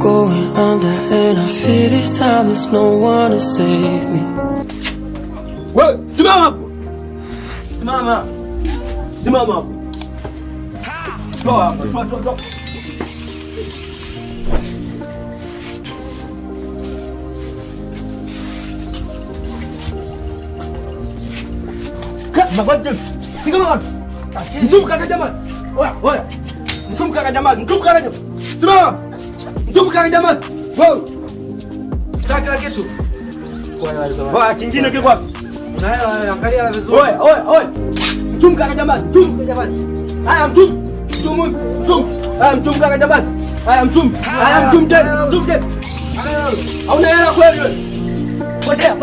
going under, and I feel this time there's no one to save me. Wewe simama hapo. Simama. Simama hapo. Toa hapo, toa. Magoti. Piga magoti. Mtume kaka Jamal. Oya. Mtume kaka Jamal. Simama. Mtume kaka Jamal. Wewe. Kaka kitu. Oya, kingine kiko wapi? Unaelewa, angalia vizuri. Oya. Mtume kaka Jamal. Haya mtume. Haya mtume kaka Jamal. Haya mtume tena. Hauna hela kweli wewe? Potea.